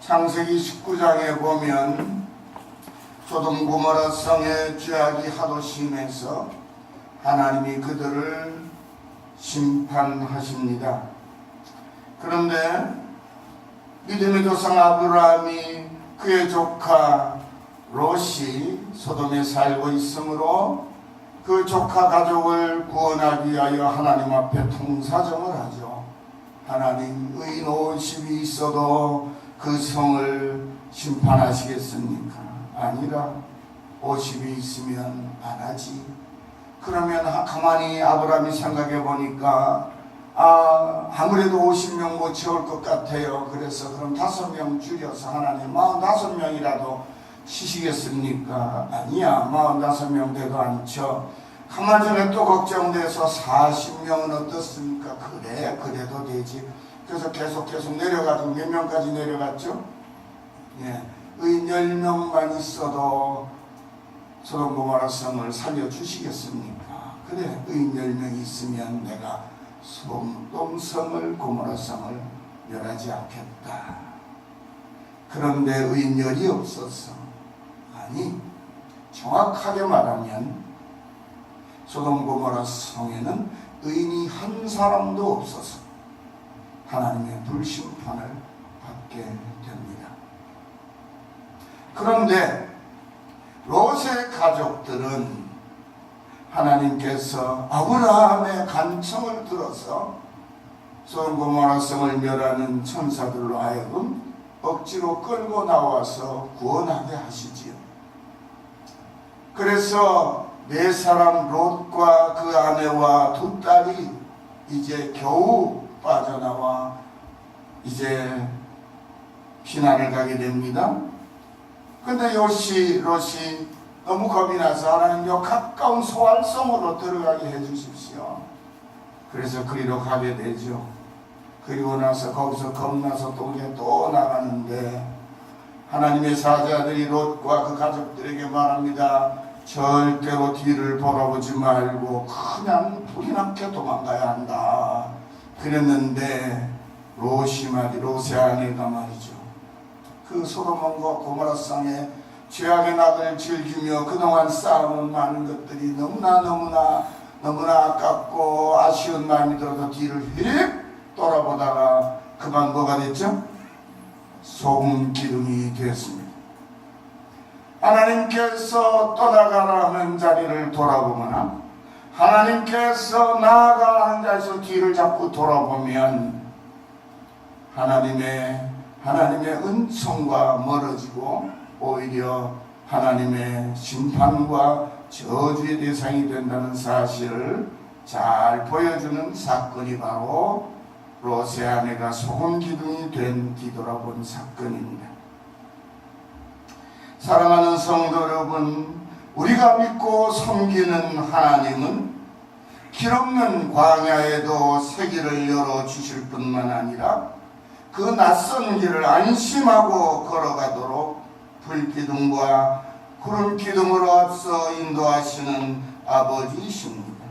창세기 19장에 보면 소돔 고모라 성의 죄악이 하도 심해서 하나님이 그들을 심판하십니다. 그런데 믿음의 조상 아브라함이 그의 조카 롯이 소돔에 살고 있으므로 그 조카 가족을 구원하기 위하여 하나님 앞에 통사정을 하죠. 하나님, 의인 50이 있어도 그 성을 심판하시겠습니까? 아니라 50이 있으면 안 하지. 그러면 가만히 아브라함이 생각해 보니까 아무래도 50명 못 채울 것 같아요. 그래서 그럼 5명 줄여서 하나님 45명이라도 치시겠습니까? 아니야, 45명 돼도 안 쳐. 가만 전에 또 걱정돼서 40명은 어떻습니까? 그래, 그래도 되지. 그래서 계속 내려가지고 몇 명까지 내려갔죠? 예, 의인 10명만 있어도 소돔 고모라 성을 살려주시겠습니까? 그래, 의인 10명이 있으면 내가 소돔 성을 고모라 성을 멸하지 않겠다. 그런데 의인 10이 없었어. 아니, 정확하게 말하면 소돔 고모라 성에는 의인이 한 사람도 없어서 하나님의 불심판을 받게 됩니다. 그런데 롯의 가족들은 하나님께서 아브라함의 간청을 들어서 소돔 고모라 성을 멸하는 천사들로 하여금 억지로 끌고 나와서 구원하게 하시지요. 그래서 4사람 롯과 그 아내와 2딸이 이제 겨우 빠져나와 이제 피난을 가게 됩니다. 근데 롯이 너무 겁이 나서 하나님 요 가까운 소알성으로 들어가게 해주십시오. 그래서 그리로 가게 되죠. 그리고 나서 거기서 겁나서 또 나가는데 하나님의 사자들이 롯과 그 가족들에게 말합니다. 절대로 뒤를 돌아보지 말고 그냥 불이 나게 도망가야 한다. 그랬는데 롯의 아내가 말이죠. 그 소돔과 고모라 성에 죄악의 낙을 즐기며 그동안 쌓아놓은 많은 것들이 너무나 아깝고 아쉬운 마음이 들어서 뒤를 휙 돌아보다가 그만 뭐가 됐죠? 소금 기둥이 되었습니다. 하나님께서 떠나가라 하는 자리를 돌아보거나 하나님께서 나아가라 하는 자리에서 뒤를 자꾸 돌아보면 하나님의 은총과 멀어지고 오히려 하나님의 심판과 저주의 대상이 된다는 사실을 잘 보여주는 사건이 바로 롯의 아내가 소금 기둥이 된 뒤돌아본 사건입니다. 사랑하는 성도 여러분, 우리가 믿고 섬기는 하나님은 길없는 광야에도 새길을 열어주실 뿐만 아니라 그 낯선 길을 안심하고 걸어가도록 불기둥과 구름기둥으로 앞서 인도하시는 아버지이십니다.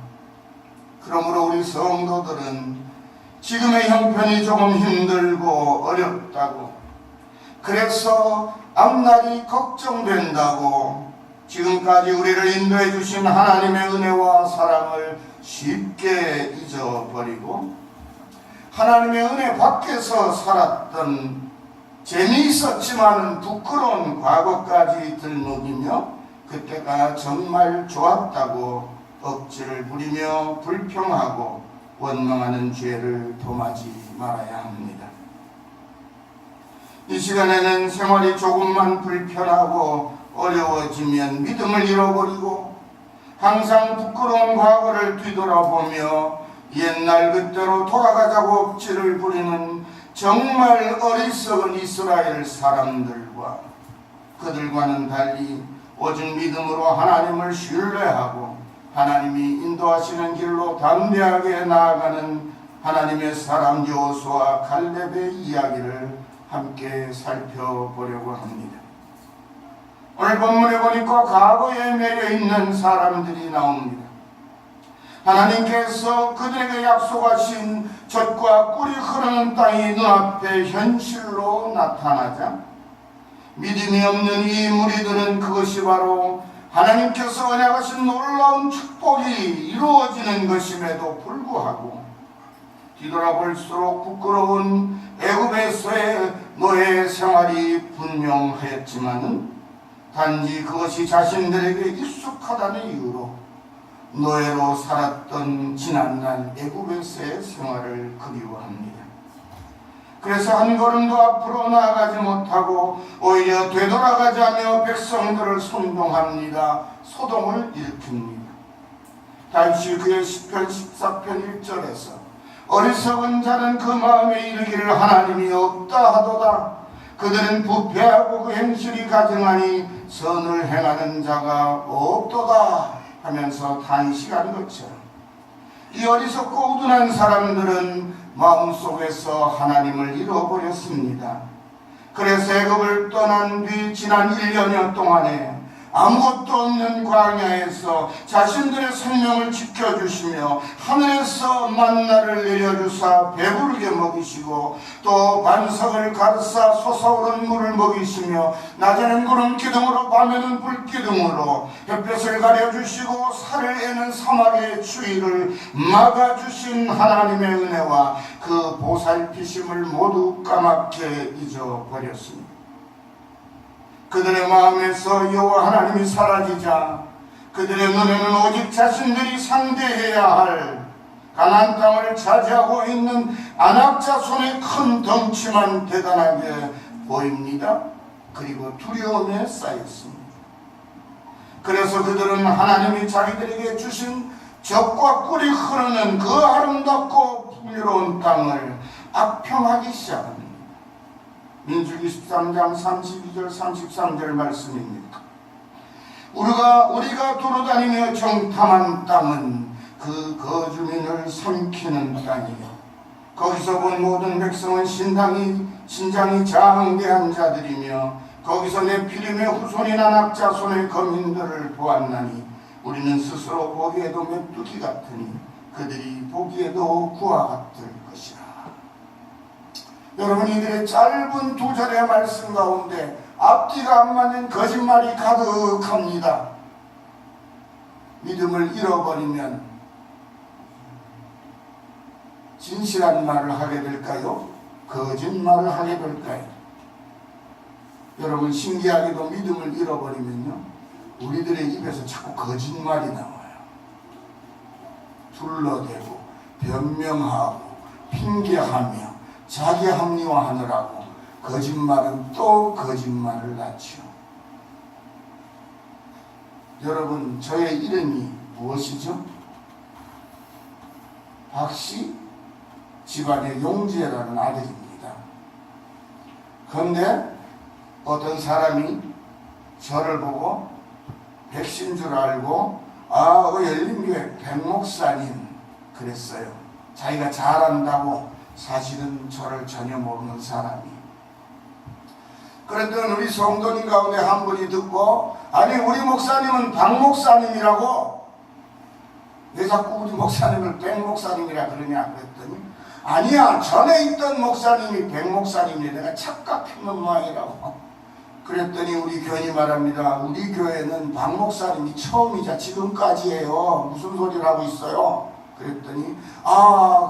그러므로 우리 성도들은 지금의 형편이 조금 힘들고 어렵다고, 그래서 앞날이 걱정된다고 지금까지 우리를 인도해 주신 하나님의 은혜와 사랑을 쉽게 잊어버리고 하나님의 은혜 밖에서 살았던 재미있었지만 부끄러운 과거까지 들먹이며 그때가 정말 좋았다고 억지를 부리며 불평하고 원망하는 죄를 범하지 말아야 합니다. 이 시간에는 생활이 조금만 불편하고 어려워지면 믿음을 잃어버리고 항상 부끄러운 과거를 뒤돌아보며 옛날 그때로 돌아가자고 억지를 부리는 정말 어리석은 이스라엘 사람들과 그들과는 달리 오직 믿음으로 하나님을 신뢰하고 하나님이 인도하시는 길로 담대하게 나아가는 하나님의 사람 여호수아 갈렙의 이야기를 함께 살펴보려고 합니다. 오늘 본문에 보니까 과거에 매여 있는 사람들이 나옵니다. 하나님께서 그들에게 약속하신 젖과 꿀이 흐르는 땅이 눈앞에 현실로 나타나자 믿음이 없는 이 무리들은 그것이 바로 하나님께서 언약하신 놀라운 축복이 이루어지는 것임에도 불구하고 뒤돌아볼수록 부끄러운 애굽에서의 노예 생활이 분명하였지만은 단지 그것이 자신들에게 익숙하다는 이유로 노예로 살았던 지난날 애굽에서의 생활을 그리워합니다. 그래서 한 걸음도 앞으로 나아가지 못하고 오히려 되돌아가자며 백성들을 선동합니다. 소동을 일으킵니다. 다윗이 그의 시편 14편 1절에서 어리석은 자는 그 마음에 이르기를 하나님이 없다 하도다. 그들은 부패하고 그 행실이 가증하니 선을 행하는 자가 없도다 하면서 탄식하는 것처럼 이 어리석고 우둔한 사람들은 마음속에서 하나님을 잃어버렸습니다. 그래서 애굽을 떠난 뒤 지난 1년여 동안에 아무것도 없는 광야에서 자신들의 생명을 지켜주시며 하늘에서 만나를 내려주사 배부르게 먹이시고 또 반석을 가르사 솟아오른 물을 먹이시며 낮에는 구름 기둥으로 밤에는 불 기둥으로 햇볕을 가려주시고 살을 애는 사마리의 추위를 막아주신 하나님의 은혜와 그 보살피심을 모두 까맣게 잊어버렸습니다. 그들의 마음에서 여호와 하나님이 사라지자 그들의 눈에는 오직 자신들이 상대해야 할 가나안 땅을 차지하고 있는 안악자손의 큰 덩치만 대단하게 보입니다. 그리고 두려움에 쌓였습니다. 그래서 그들은 하나님이 자기들에게 주신 젖과 꿀이 흐르는 그 아름답고 풍요로운 땅을 악평하기 시작합니다. 민수기 13장 32절 33절 말씀입니다. 우리가 두루다니며 정탐한 땅은 그 거주민을 삼키는 땅이요 거기서 본 모든 백성은 신장이 장대한 자들이며 거기서 네피림의 후손이나 낙자손의 거민들을 보았나니 우리는 스스로 보기에도 메뚜기 같으니 그들이 보기에도 구와 같을 것이라. 여러분, 이들의 짧은 두 절의 말씀 가운데 앞뒤가 안 맞는 거짓말이 가득합니다. 믿음을 잃어버리면 진실한 말을 하게 될까요? 거짓말을 하게 될까요? 여러분, 신기하게도 믿음을 잃어버리면요 우리들의 입에서 자꾸 거짓말이 나와요. 둘러대고 변명하고 핑계하며 자기 합리화하느라고 거짓말은 또 거짓말을 낳지요. 여러분, 저의 이름이 무엇이죠? 박씨 집안의 용재라는 아들입니다. 그런데 어떤 사람이 저를 보고 백신 줄 알고 열린교회 백목사님 그랬어요. 자기가 잘한다고. 사실은 저를 전혀 모르는 사람이. 그랬더니 우리 성도님 가운데 한 분이 듣고 아니 우리 목사님은 박 목사님이라고 왜 자꾸 우리 목사님을 백 목사님이라 그러냐 그랬더니 아니야 전에 있던 목사님이 백 목사님이 내가 착각했는 모양이라고. 그랬더니 우리 교인이 말합니다. 우리 교회는 박 목사님이 처음이자 지금까지예요. 무슨 소리를 하고 있어요? 그랬더니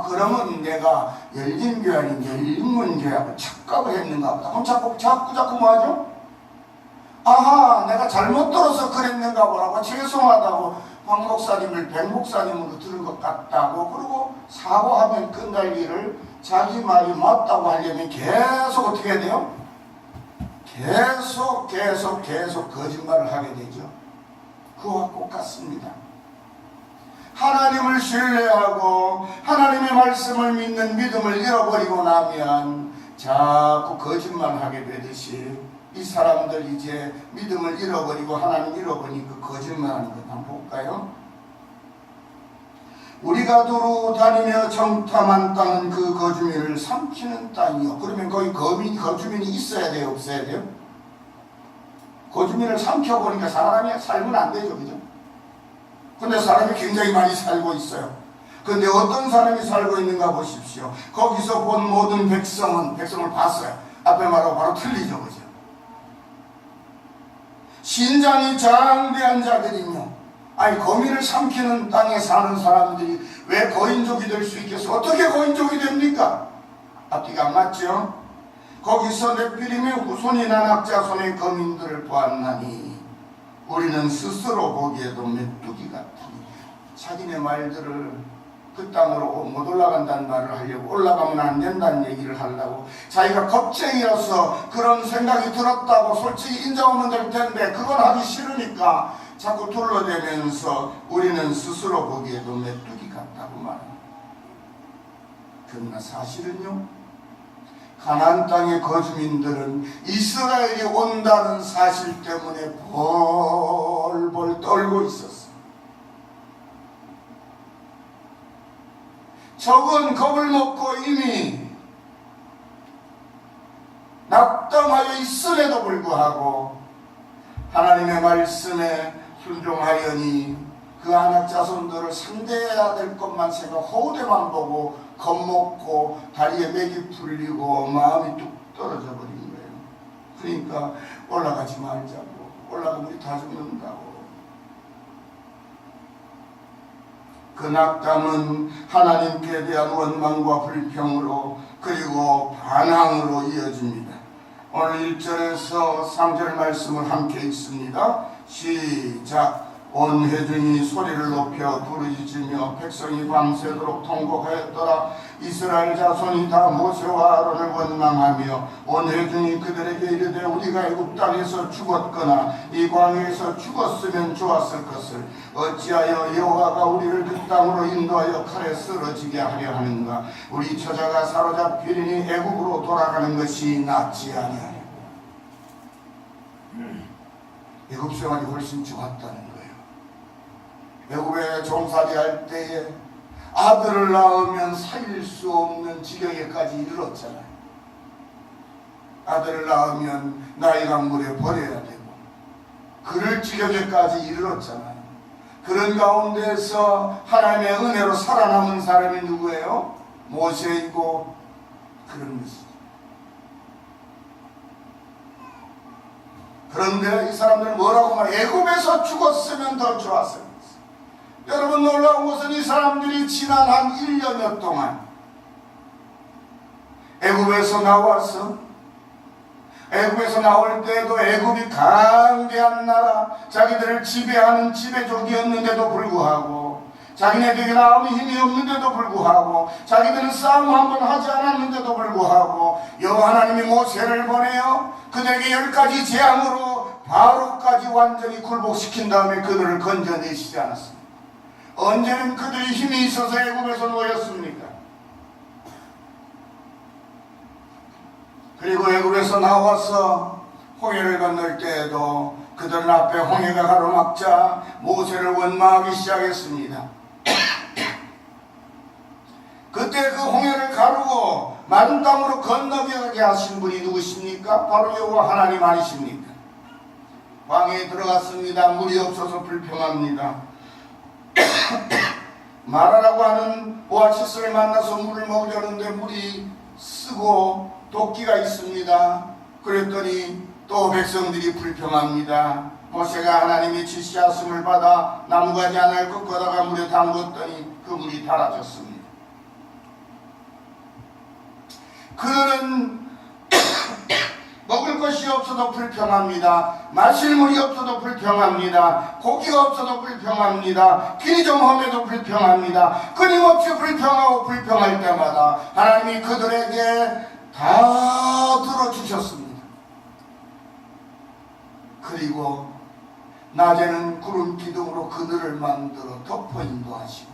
그러면 내가 열린교회 아닌 열린문교회하고 착각을 했는가 보다. 그럼 자꾸 뭐하죠? 내가 잘못 들어서 그랬는가 보라고 죄송하다고 박 목사님을 백 목사님으로 들은 것 같다고 그러고 사과하면 끝날 일을 자기 말이 맞다고 하려면 계속 어떻게 해야 돼요? 계속 거짓말을 하게 되죠. 그와 똑같습니다. 하나님을 신뢰하고 하나님의 말씀을 믿는 믿음을 잃어버리고 나면 자꾸 거짓말하게 되듯이 이 사람들 이제 믿음을 잃어버리고 하나님 잃어버리니까 거짓말하는 것 한번 볼까요? 우리가 두루 다니며 정탐한 땅은 그 거주민을 삼키는 땅이요. 그러면 거기 거주민이 있어야 돼요? 없어야 돼요? 거주민을 삼켜버리니까 사람이 살면 안 되죠. 그죠? 근데 사람이 굉장히 많이 살고 있어요. 근데 어떤 사람이 살고 있는가 보십시오. 거기서 본 모든 백성을 봤어요. 앞에 말하고 바로 틀리죠, 그죠? 신장이 장대한 자들이며, 아니 거미를 삼키는 땅에 사는 사람들이 왜 거인족이 될 수 있겠어요? 어떻게 거인족이 됩니까? 앞뒤가 안 맞죠? 거기서 넷비림의 후손이 난악자손의 거민들을 보았나니 우리는 스스로 보기에도 메뚜기 같으니. 자기네 말들을 그 땅으로 못 올라간다는 말을 하려고, 올라가면 안 된다는 얘기를 하려고, 자기가 겁쟁이여서 그런 생각이 들었다고 솔직히 인정하면 될 텐데 그건 하기 싫으니까 자꾸 둘러대면서 우리는 스스로 보기에도 메뚜기 같다고 말합니다. 그러나 사실은요, 가나안 땅의 거주민들은 이스라엘이 온다는 사실 때문에 벌벌 떨고 있었어요. 적은 겁을 먹고 이미 낙담하여 있음에도 불구하고 하나님의 말씀에 순종하려니 그 안악 자손들을 상대해야 될 것만 생각, 호대만 보고 겁먹고 다리에 맥이 풀리고 마음이 뚝 떨어져 버린 거예요. 그러니까 올라가지 말자고, 올라가면 우리 다 죽는다고. 그 낙담은 하나님께 대한 원망과 불평으로, 그리고 반항으로 이어집니다. 오늘 1절에서 3절 말씀을 함께 읽습니다. 시작. 온 회중이 소리를 높여 부르짖으며 백성이 밤새도록 통곡하였더라. 이스라엘 자손이 다 모세와 아론을 원망하며 온 회중이 그들에게 이르되 우리가 애굽 땅에서 죽었거나 이 광야에서 죽었으면 좋았을 것을 어찌하여 여호와가 우리를 그 땅으로 인도하여 칼에 쓰러지게 하려 하는가. 우리 처자가 사로잡히리니 애굽으로 돌아가는 것이 낫지 아니하리고. 애굽 생활이 훨씬 좋았다는 거예요. 애굽에 종살이 할 때에 아들을 낳으면 살릴 수 없는 지경에까지 이르렀잖아요. 아들을 낳으면 나이가 물에 버려야 되고 그럴 지경에까지 이르렀잖아요. 그런 가운데서 하나님의 은혜로 살아남은 사람이 누구예요? 모세이고 그런 것이죠. 그런데 이 사람들은 뭐라고 말해요? 애굽에서 죽었으면 더 좋았어요. 여러분, 놀라운 것은 이 사람들이 지난 한 1년여 동안 애굽에서 나올 때도 애굽이 강대한 나라, 자기들을 지배하는 지배족이었는데도 불구하고, 자기네들에게 나오는 힘이 없는데도 불구하고, 자기들은 싸움 한번 하지 않았는데도 불구하고 여호와 하나님이 모세를 보내요 그들에게 10가지 재앙으로 바로까지 완전히 굴복시킨 다음에 그들을 건져내시지 않았습니다. 언제는 그들이 힘이 있어서 애굽에서 놓였습니까? 그리고 애굽에서 나와서 홍해를 건널 때에도 그들 앞에 홍해가 가로막자 모세를 원망하기 시작했습니다. 그때 그 홍해를 가르고 마른 땅으로 건너게 하신 분이 누구십니까? 바로 여호와 하나님 아니십니까? 광야에 들어갔습니다. 물이 없어서 불평합니다. 마라라고 하는 오아시스를 만나서 물을 먹으려는데 물이 쓰고 도끼가 있습니다. 그랬더니 또 백성들이 불평합니다. 모세가 하나님의 지시하심을 받아 나무가지 하나를 꺾어다가 물에 담궜더니 그 물이 달아졌습니다. 그들은 먹을 것이 없어도 불평합니다. 마실 물이 없어도 불평합니다. 고기가 없어도 불평합니다. 길이 좀 험해도 불평합니다. 끊임없이 불평하고 불평할 때마다 하나님이 그들에게 다 들어주셨습니다. 그리고 낮에는 구름 기둥으로 그들을 만들어 덮어 인도하시고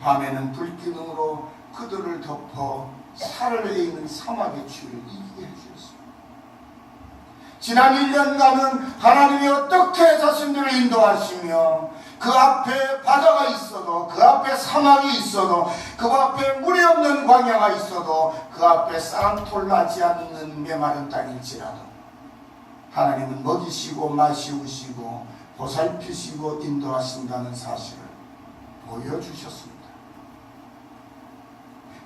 밤에는 불 기둥으로 그들을 덮어 살을 에이는 사막의 추위를 이기게 해주셨습니다. 지난 1년간은 하나님이 어떻게 자신들을 인도하시며 그 앞에 바다가 있어도, 그 앞에 사막이 있어도, 그 앞에 물이 없는 광야가 있어도, 그 앞에 쌍톨 나지 않는 메마른 땅일지라도 하나님은 먹이시고 마시우시고 보살피시고 인도하신다는 사실을 보여주셨습니다.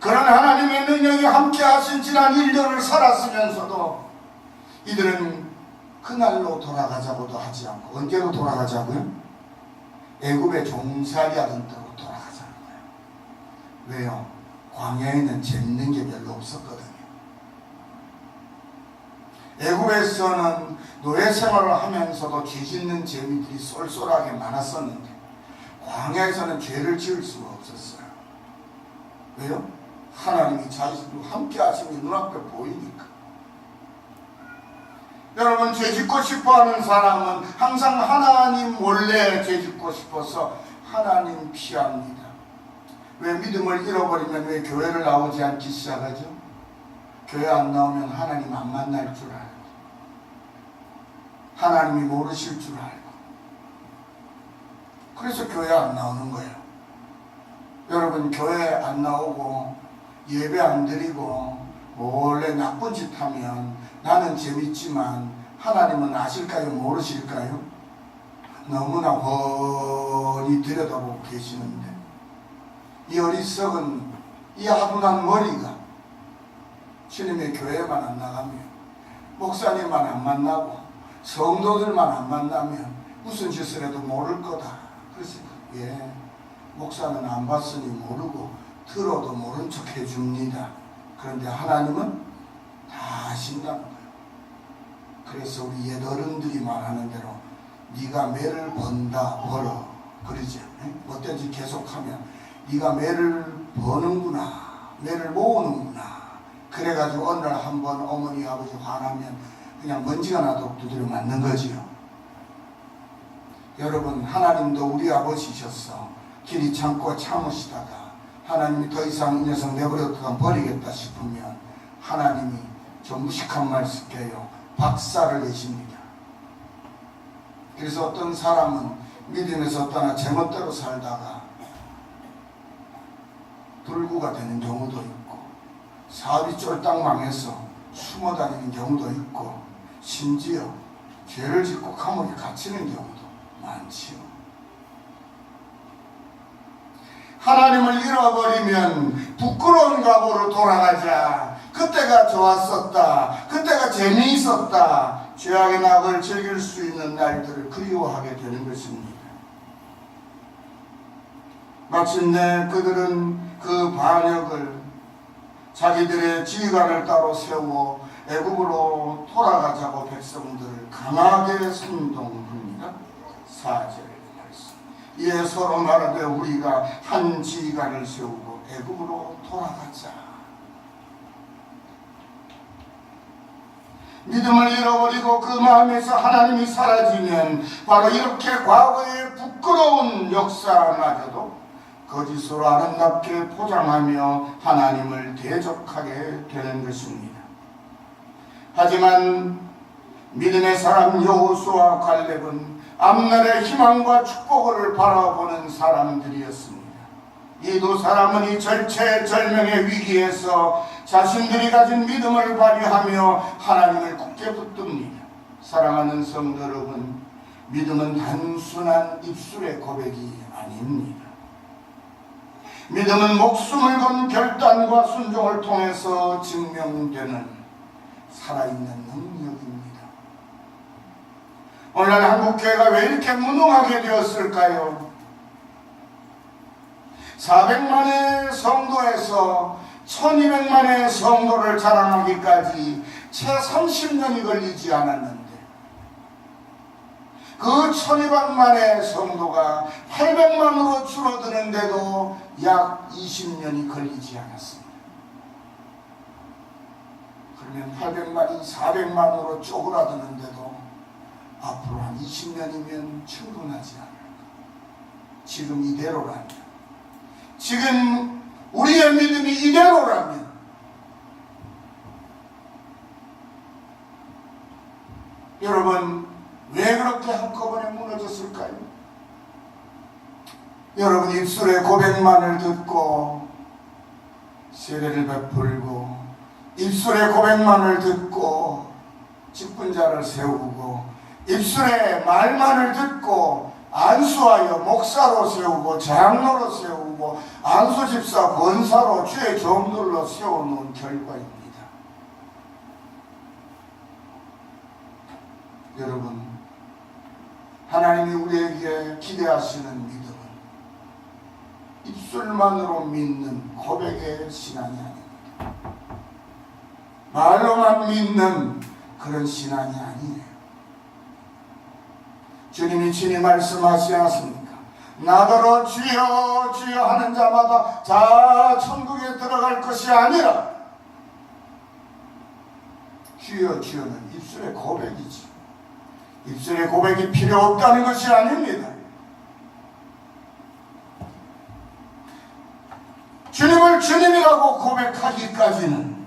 그런 하나님의 능력이 함께 하신 지난 1년을 살았으면서도 이들은 그날로 돌아가자고도 하지 않고, 언제로 돌아가자고요? 애굽의 종살이 하던 때로 돌아가자는 거예요. 왜요? 광야에는 재밌는 게 별로 없었거든요. 애굽에서는 노예 생활을 하면서도 죄 짓는 재미들이 쏠쏠하게 많았었는데 광야에서는 죄를 지을 수가 없었어요. 왜요? 하나님이 자신과 함께 하신 게 눈앞에 보이니까. 여러분, 죄 짓고 싶어하는 사람은 항상 하나님 몰래 죄 짓고 싶어서 하나님 피합니다. 왜? 믿음을 잃어버리면 왜 교회를 나오지 않기 시작하죠? 교회 안 나오면 하나님 안 만날 줄 알고, 하나님이 모르실 줄 알고, 그래서 교회 안 나오는 거예요. 여러분, 교회 안 나오고 예배 안 드리고 원래 나쁜 짓 하면 나는 재밌지만 하나님은 아실까요? 모르실까요? 너무나 훤히 들여다보고 계시는데 이 어리석은 이 아둔한 머리가 주님의 교회만 안 나가면, 목사님만 안 만나고 성도들만 안 만나면 무슨 짓을 해도 모를 거다. 그래서 목사는 안 봤으니 모르고 들어도 모른 척 해줍니다. 그런데 하나님은 다 아신다는 거예요. 그래서 우리 옛 어른들이 말하는 대로 네가 매를 번다 벌어 그러죠. 어떤지 계속하면 네가 매를 버는구나, 매를 모으는구나. 그래가지고 어느 날 한번 어머니 아버지 화나면 그냥 먼지가 나도 두드려 맞는 거지요. 여러분, 하나님도 우리 아버지셨어. 길이 참고 참으시다가 하나님이 더 이상 이 녀석 내버려두면 버리겠다 싶으면 하나님이 좀 무식한 말 쓸게요, 박살을 내십니다. 그래서 어떤 사람은 믿음에서 떠나 제멋대로 살다가 불구가 되는 경우도 있고, 사업이 쫄딱 망해서 숨어 다니는 경우도 있고, 심지어 죄를 짓고 감옥에 갇히는 경우도 많지요. 하나님을 잃어버리면 부끄러운 과거로 돌아가자. 그때가 좋았었다, 그때가 재미있었다, 죄악의 낙을 즐길 수 있는 날들을 그리워하게 되는 것입니다. 마침내 그들은 그 반역을 자기들의 지휘관을 따로 세워 애굽으로 돌아가자고 백성들을 강하게 선동합니다. 4절 이에 서로 말하되 우리가 한 지휘관을 세우고 애굽으로 돌아가자. 믿음을 잃어버리고 그 마음에서 하나님이 사라지면 바로 이렇게 과거의 부끄러운 역사마저도 거짓으로 아름답게 포장하며 하나님을 대적하게 되는 것입니다. 하지만 믿음의 사람 여호수아와 갈렙은 앞날의 희망과 축복을 바라보는 사람들이었습니다. 이 두 사람은 이 절체절명의 위기에서 자신들이 가진 믿음을 발휘하며 하나님을 굳게 붙듭니다. 사랑하는 성도 여러분, 믿음은 단순한 입술의 고백이 아닙니다. 믿음은 목숨을 건 결단과 순종을 통해서 증명되는 살아있는 능력입니다. 오늘날 한국교회가 왜 이렇게 무능하게 되었을까요? 400만의 성도에서 1200만의 성도를 자랑하기까지 채 30년이 걸리지 않았는데 그 1200만의 성도가 800만으로 줄어드는데도 약 20년이 걸리지 않았습니다. 그러면 800만이 400만으로 쪼그라드는데도 앞으로 한 20년이면 충분하지 않을까. 지금 이대로라면, 지금 우리의 믿음이 이대로라면 여러분, 왜 그렇게 한꺼번에 무너졌을까요? 여러분, 입술의 고백만을 듣고 세례를 베풀고 입술의 고백만을 듣고 직분자를 세우고 입술에 말만을 듣고 안수하여 목사로 세우고 장로로 세우고 안수집사 권사로 주의 종들로 세워놓은 결과입니다. 여러분, 하나님이 우리에게 기대하시는 믿음은 입술만으로 믿는 고백의 신앙이 아닙니다. 말로만 믿는 그런 신앙이 아니에요. 주님이 친히 말씀하시지 않습니까? 나더러 주여 주여 하는 자마다 다 천국에 들어갈 것이 아니라, 주여 주여는 입술의 고백이지, 입술의 고백이 필요 없다는 것이 아닙니다. 주님을 주님이라고 고백하기까지는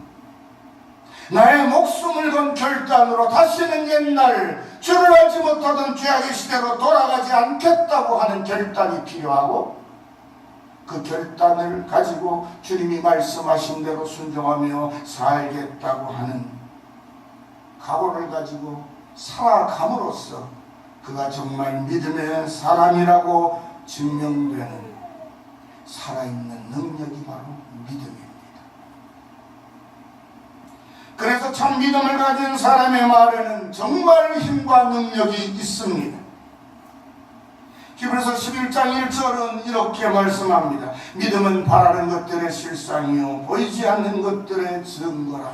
나의 목숨을 건 결단으로 다시는 옛날 주를 알지 못하던 죄악의 시대로 돌아가지 않겠다고 하는 결단이 필요하고, 그 결단을 가지고 주님이 말씀하신 대로 순종하며 살겠다고 하는 각오를 가지고 살아감으로써 그가 정말 믿음의 사람이라고 증명되는 살아있는 능력이 바로 믿음입니다. 그래서 참 믿음을 가진 사람의 말에는 정말 힘과 능력이 있습니다. 히브리서 11장 1절은 이렇게 말씀합니다. 믿음은 바라는 것들의 실상이요 보이지 않는 것들의 증거라.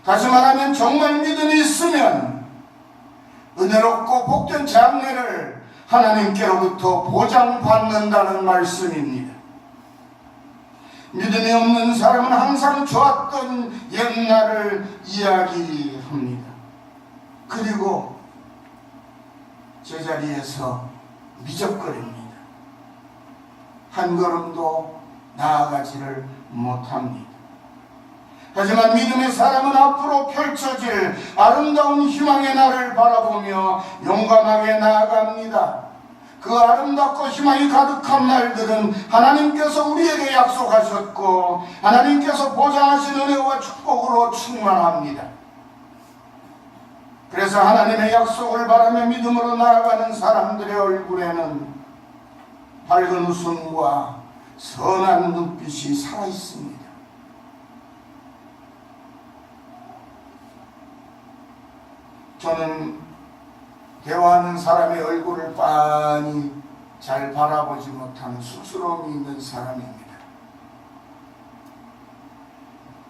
다시 말하면 정말 믿음이 있으면 은혜롭고 복된 장래를 하나님께로부터 보장받는다는 말씀입니다. 믿음이 없는 사람은 항상 좋았던 옛날을 이야기합니다. 그리고 제자리에서 미적거립니다. 한 걸음도 나아가지를 못합니다. 하지만 믿음의 사람은 앞으로 펼쳐질 아름다운 희망의 날을 바라보며 용감하게 나아갑니다. 그 아름답고 희망이 가득한 날들은 하나님께서 우리에게 약속하셨고 하나님께서 보장하신 은혜와 축복으로 충만합니다. 그래서 하나님의 약속을 바라며 믿음으로 나아가는 사람들의 얼굴에는 밝은 웃음과 선한 눈빛이 살아있습니다. 저는 대화하는 사람의 얼굴을 빤히 잘 바라보지 못하는 쑥스러움이 있는 사람입니다.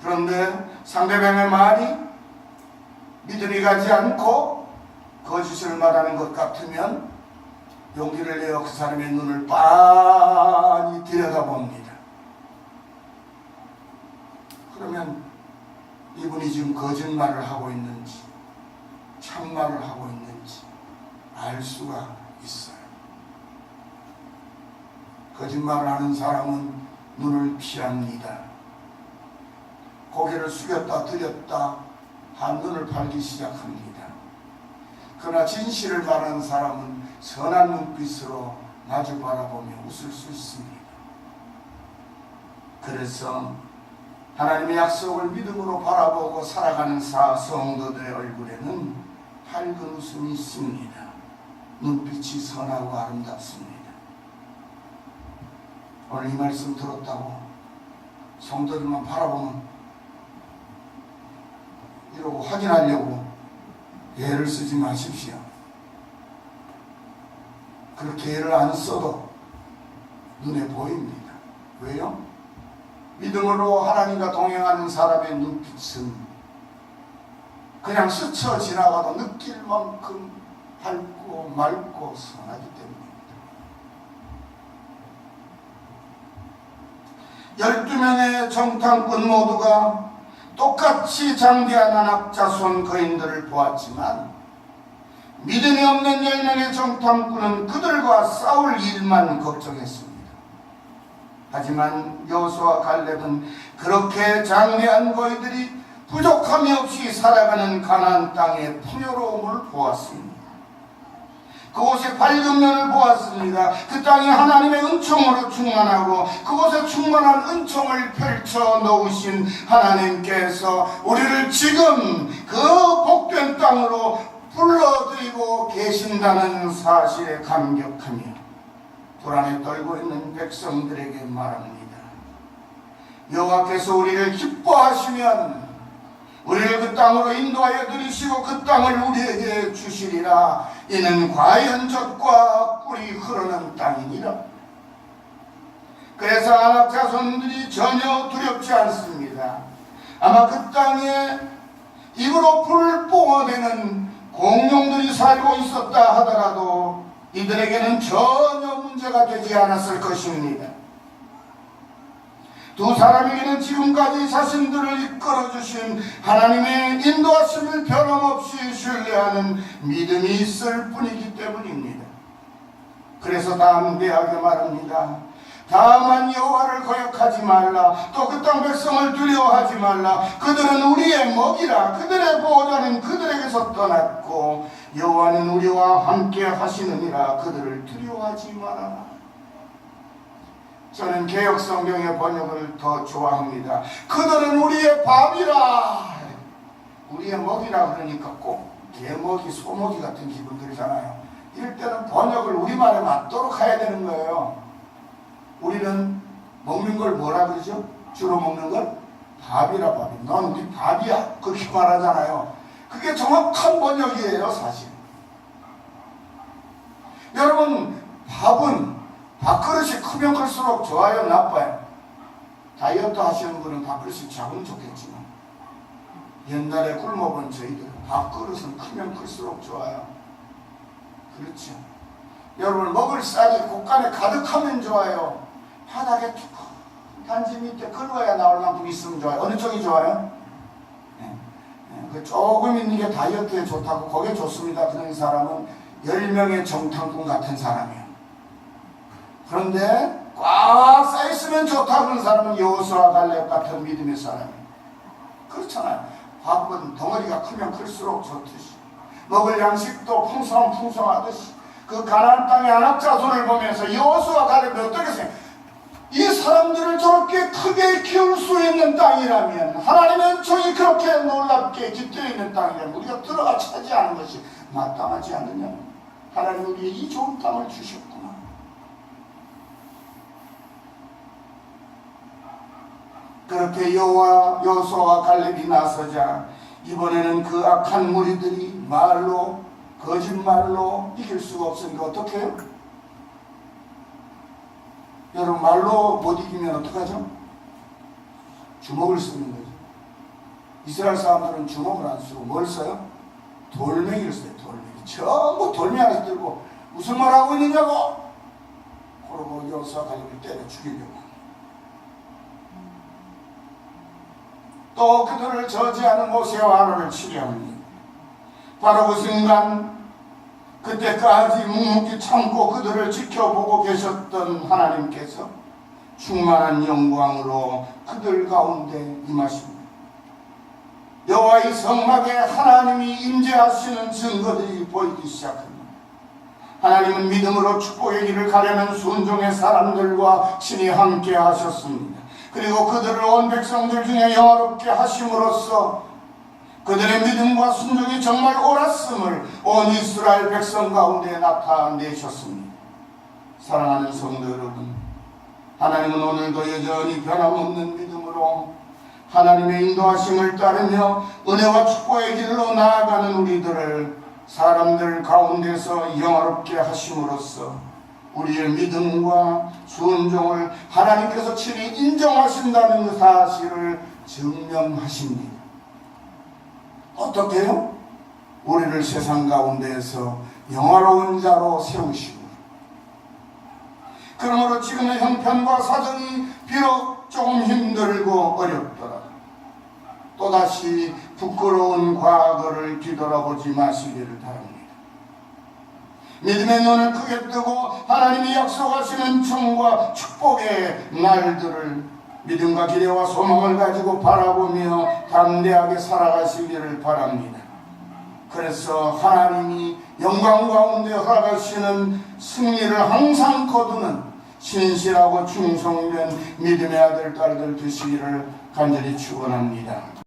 그런데 상대방의 말이 믿음이 가지 않고 거짓을 말하는 것 같으면 용기를 내어 그 사람의 눈을 빤히 들여다봅니다. 그러면 이분이 지금 거짓말을 하고 있는지 참말을 하고 있는지 알 수가 있어요. 거짓말을 하는 사람은 눈을 피합니다. 고개를 숙였다 들였다 한눈을 팔기 시작합니다. 그러나 진실을 말하는 사람은 선한 눈빛으로 마주 바라보며 웃을 수 있습니다. 그래서 하나님의 약속을 믿음으로 바라보고 살아가는 성도들의 얼굴에는 밝은 웃음이 있습니다. 눈빛이 선하고 아름답습니다. 오늘 이 말씀 들었다고 성도들만 바라보면 이러고 확인하려고 애를 쓰지 마십시오. 그렇게 애를 안 써도 눈에 보입니다. 왜요? 믿음으로 하나님과 동행하는 사람의 눈빛은 그냥 스쳐 지나가도 느낄 만큼 밝고 맑고 선하기 때문입니다. 12명의 정탐꾼 모두가 똑같이 장대한 안악자손 거인들을 보았지만 믿음이 없는 10명의 정탐꾼은 그들과 싸울 일만 걱정했습니다. 하지만 여호수아와 갈렙은 그렇게 장대한 거인들이 부족함이 없이 살아가는 가나안 땅의 풍요로움을 보았습니다. 그곳에 밝은 면을 보았습니다. 그 땅이 하나님의 은총으로 충만하고 그곳에 충만한 은총을 펼쳐 놓으신 하나님께서 우리를 지금 그 복된 땅으로 불러드리고 계신다는 사실에 감격하며 불안에 떨고 있는 백성들에게 말합니다. 여호와께서 우리를 기뻐하시면 우리를 그 땅으로 인도하여 들이시고 그 땅을 우리에게 주시리라. 이는 과연 젖과 꿀이 흐르는 땅이니라. 그래서 아낙 자손들이 전혀 두렵지 않습니다. 아마 그 땅에 입으로 불을 뿜어대는 공룡들이 살고 있었다 하더라도 이들에게는 전혀 문제가 되지 않았을 것입니다. 두 사람에게는 지금까지 자신들을 이끌어주신 하나님의 인도하심을 변함없이 신뢰하는 믿음이 있을 뿐이기 때문입니다. 그래서 담대하게 말합니다. 다만 여호와를 거역하지 말라. 또 그 땅 백성을 두려워하지 말라. 그들은 우리의 먹이라. 그들의 보호자는 그들에게서 떠났고 여호와는 우리와 함께 하시느니라. 그들을 두려워하지 말아라. 저는 개역성경의 번역을 더 좋아합니다. 그들은 우리의 밥이라. 우리의 먹이라 그러니까 꼭 개먹이, 소먹이 같은 기분 들잖아요. 이럴 때는 번역을 우리말에 맞도록 해야 되는 거예요. 우리는 먹는 걸 뭐라 그러죠? 주로 먹는 걸 밥이라. 밥이. 넌 네 밥이야. 그렇게 말하잖아요. 그게 정확한 번역이에요, 사실. 여러분, 밥은 밥그릇이 크면 클수록 좋아요, 나빠요? 다이어트 하시는 분은 밥그릇이 작으면 좋겠지만 옛날에 굶어본 저희들은 밥그릇은 크면 클수록 좋아요. 그렇죠. 여러분, 먹을 쌀이 곳간에 가득하면 좋아요. 바닥에 툭 단지 밑에 긁어야 나올 만큼 있으면 좋아요. 어느 쪽이 좋아요? 조금 있는 게 다이어트에 좋다고 거기에 좋습니다 그런 사람은 10명의 정탐꾼 같은 사람이에요. 그런데 꽉 쌓였으면 좋다 그런 사람은 여호수아 갈렙 같은 믿음의 사람이에요. 그렇잖아요. 밥은 덩어리가 크면 클수록 좋듯이 먹을 양식도 풍성하듯이 그 가나안 땅의 아낙 자손을 보면서 여호수아 갈렙이 어떻게 생각해요? 이 사람들을 저렇게 크게 키울 수 있는 땅이라면, 하나님은 저희 그렇게 놀랍게 깃들어 있는 땅이라면 우리가 들어가 차지하는 것이 마땅하지 않느냐. 하나님 우리에게 이 좋은 땅을 주셨구나. 그렇게 여호수아와 갈렙이 나서자 이번에는 그 악한 무리들이 말로, 거짓말로 이길 수가 없으니까 어떻게 해요? 여러분, 말로 못 이기면 어떡하죠? 주먹을 쓰는 거죠. 이스라엘 사람들은 주먹을 안 쓰고 뭘 써요? 돌멩이를 써요. 돌멩이. 전부 돌멩이 하나씩 들고 무슨 말 하고 있느냐고! 그러고 여호수아 갈렙을 때려 죽이려고. 또 그들을 저지하는 모세와 아론을 치게 합니다. 바로 그 순간, 그때까지 묵묵히 참고 그들을 지켜보고 계셨던 하나님께서 충만한 영광으로 그들 가운데 임하십니다. 여호와의 성막에 하나님이 임재하시는 증거들이 보이기 시작합니다. 하나님은 믿음으로 축복의 길을 가려는 순종의 사람들과 친히 함께 하셨습니다. 그리고 그들을 온 백성들 중에 영화롭게 하심으로써 그들의 믿음과 순종이 정말 옳았음을 온 이스라엘 백성 가운데 나타내셨습니다. 사랑하는 성도 여러분, 하나님은 오늘도 여전히 변함없는 믿음으로 하나님의 인도하심을 따르며 은혜와 축복의 길로 나아가는 우리들을 사람들 가운데서 영화롭게 하심으로써 우리의 믿음과 순종을 하나님께서 친히 인정하신다는 그 사실을 증명하십니다. 어떻게 해요? 우리를 세상 가운데에서 영화로운 자로 세우시고, 그러므로 지금의 형편과 사정이 비록 조금 힘들고 어렵더라도 또다시 부끄러운 과거를 뒤돌아보지 마시기를 바랍니다. 믿음의 눈을 크게 뜨고 하나님이 약속하시는 청과 축복의 날들을 믿음과 기대와 소망을 가지고 바라보며 담대하게 살아가시기를 바랍니다. 그래서 하나님이 영광 가운데 허락하시는 승리를 항상 거두는 신실하고 충성된 믿음의 아들, 딸들 되시기를 간절히 축원합니다.